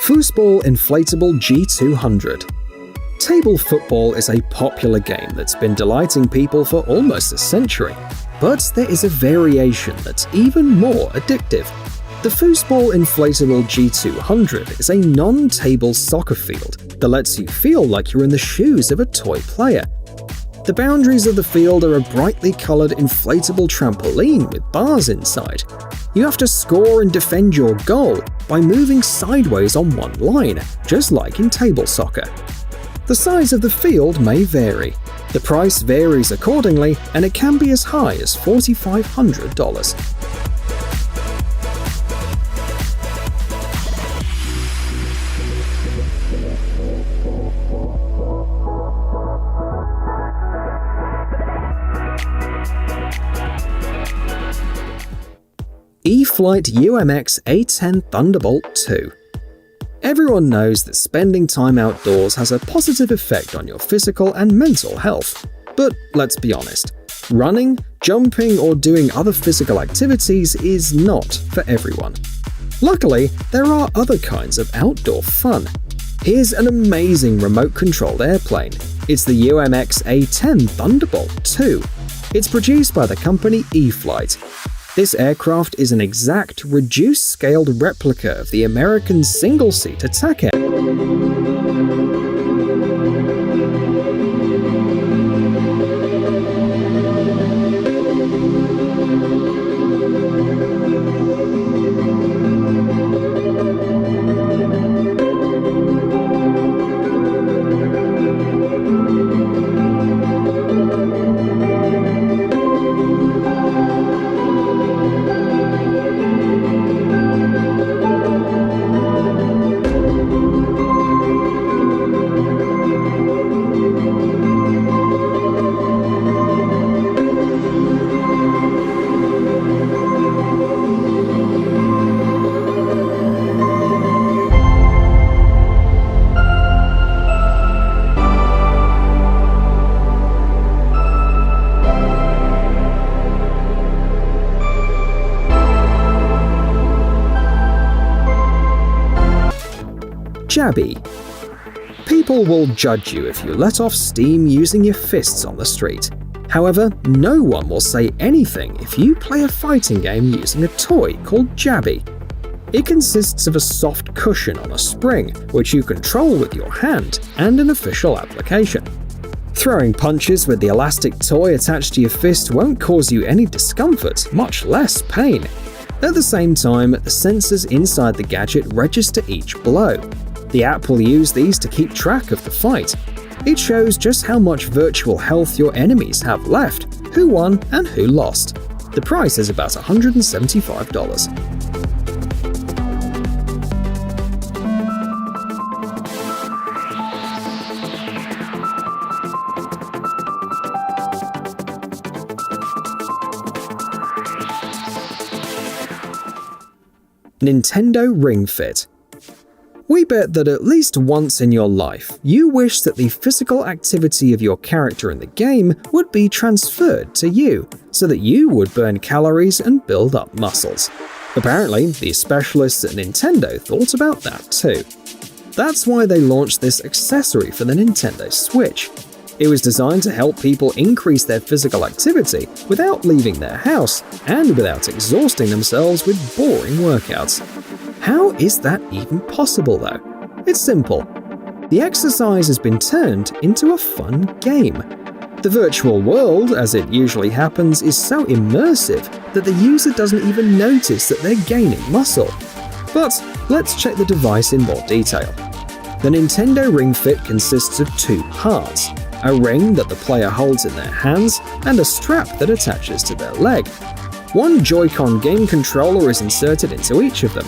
Foosball Inflatable G200. Table football is a popular game that's been delighting people for almost a century, but there is a variation that's even more addictive. The Foosball Inflatable G200 is a non-table soccer field that lets you feel like you're in the shoes of a toy player. The boundaries of the field are a brightly colored inflatable trampoline with bars inside. You have to score and defend your goal by moving sideways on one line, just like in table soccer. The size of the field may vary. The price varies accordingly, and it can be as high as $4,500. E-Flight UMX A10 Thunderbolt 2. Everyone knows that spending time outdoors has a positive effect on your physical and mental health. But let's be honest, running, jumping, or doing other physical activities is not for everyone. Luckily, there are other kinds of outdoor fun. Here's an amazing remote-controlled airplane. It's the UMX A10 Thunderbolt 2. It's produced by the company E-Flight. This aircraft is an exact, reduced-scaled replica of the American single-seat attack aircraft. Jabby. People will judge you if you let off steam using your fists on the street. However, no one will say anything if you play a fighting game using a toy called Jabby. It consists of a soft cushion on a spring, which you control with your hand, and an official application. Throwing punches with the elastic toy attached to your fist won't cause you any discomfort, much less pain. At the same time, the sensors inside the gadget register each blow. The app will use these to keep track of the fight. It shows just how much virtual health your enemies have left, who won and who lost. The price is about $175. Nintendo Ring Fit. We bet that at least once in your life, you wish that the physical activity of your character in the game would be transferred to you, so that you would burn calories and build up muscles. Apparently, the specialists at Nintendo thought about that too. That's why they launched this accessory for the Nintendo Switch. It was designed to help people increase their physical activity without leaving their house and without exhausting themselves with boring workouts. How is that even possible though? It's simple. The exercise has been turned into a fun game. The virtual world, as it usually happens, is so immersive that the user doesn't even notice that they're gaining muscle. But let's check the device in more detail. The Nintendo Ring Fit consists of two parts: a ring that the player holds in their hands and a strap that attaches to their leg. One Joy-Con game controller is inserted into each of them.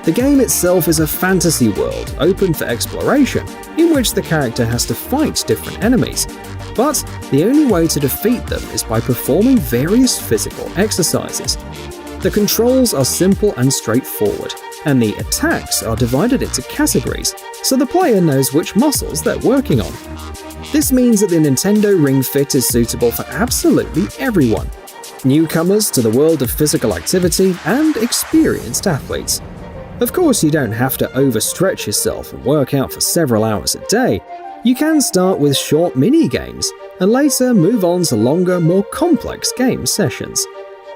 The game itself is a fantasy world open for exploration, in which the character has to fight different enemies. But the only way to defeat them is by performing various physical exercises. The controls are simple and straightforward, and the attacks are divided into categories, so the player knows which muscles they're working on. This means that the Nintendo Ring Fit is suitable for absolutely everyone, newcomers to the world of physical activity and experienced athletes. Of course, you don't have to overstretch yourself and work out for several hours a day. You can start with short mini-games, and later move on to longer, more complex game sessions.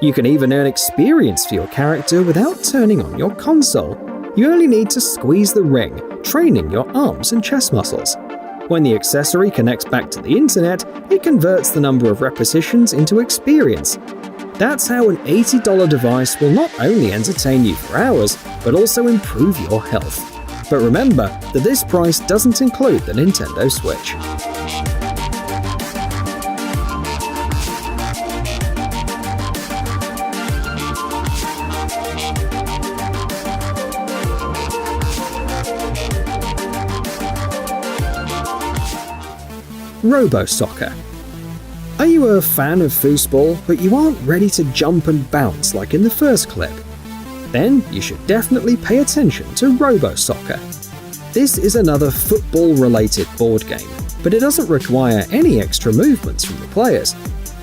You can even earn experience for your character without turning on your console. You only need to squeeze the ring, training your arms and chest muscles. When the accessory connects back to the internet, it converts the number of repetitions into experience. That's how an $80 device will not only entertain you for hours, but also improve your health. But remember that this price doesn't include the Nintendo Switch. Robo-Soccer. Are you a fan of foosball, but you aren't ready to jump and bounce like in the first clip? Then you should definitely pay attention to Robo-Soccer. This is another football-related board game, but it doesn't require any extra movements from the players.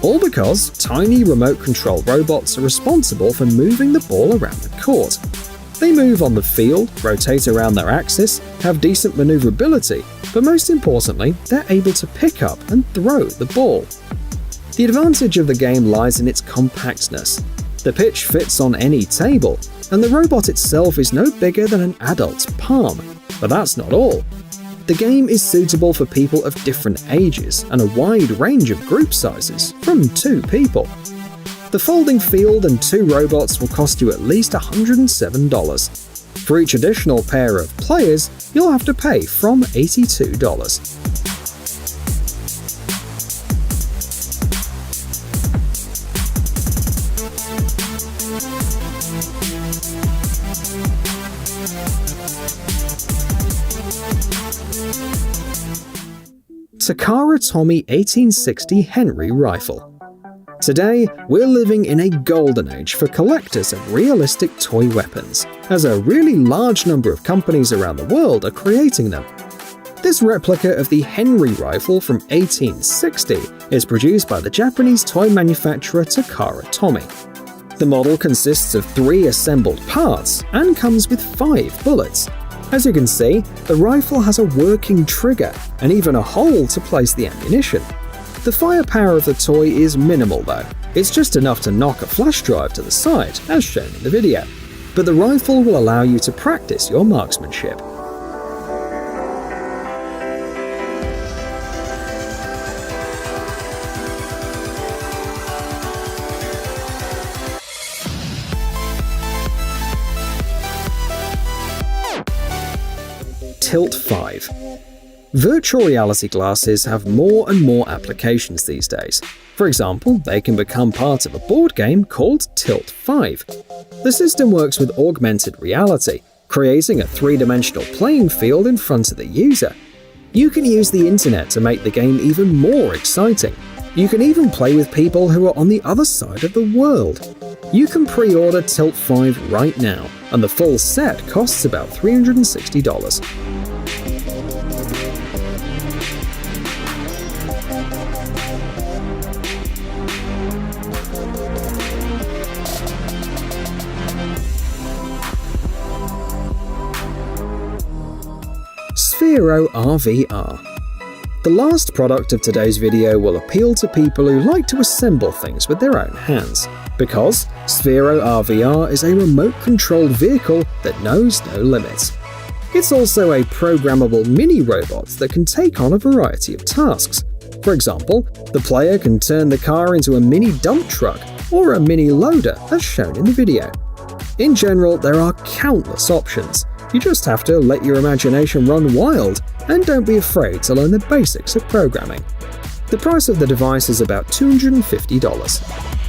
All because tiny remote-control robots are responsible for moving the ball around the court. They move on the field, rotate around their axis, have decent maneuverability, but most importantly, they're able to pick up and throw the ball. The advantage of the game lies in its compactness. The pitch fits on any table, and the robot itself is no bigger than an adult's palm. But that's not all. The game is suitable for people of different ages and a wide range of group sizes, from 2 people. The folding field and 2 robots will cost you at least $107. For each additional pair of players, you'll have to pay from $82. Takara Tomy 1860 Henry Rifle. Today, we're living in a golden age for collectors of realistic toy weapons, as a really large number of companies around the world are creating them. This replica of the Henry rifle from 1860 is produced by the Japanese toy manufacturer Takara Tomy. The model consists of 3 assembled parts and comes with 5 bullets. As you can see, the rifle has a working trigger and even a hole to place the ammunition. The firepower of the toy is minimal though. It's just enough to knock a flash drive to the side, as shown in the video. But the rifle will allow you to practice your marksmanship. Tilt 5. Virtual reality glasses have more and more applications these days. For example, they can become part of a board game called Tilt 5. The system works with augmented reality, creating a 3-dimensional playing field in front of the user. You can use the internet to make the game even more exciting. You can even play with people who are on the other side of the world. You can pre-order Tilt 5 right now, and the full set costs about $360. Sphero RVR. The last product of today's video will appeal to people who like to assemble things with their own hands, because Sphero RVR is a remote-controlled vehicle that knows no limits. It's also a programmable mini-robot that can take on a variety of tasks. For example, the player can turn the car into a mini dump truck or a mini loader, as shown in the video. In general, there are countless options. You just have to let your imagination run wild, and don't be afraid to learn the basics of programming. The price of the device is about $250.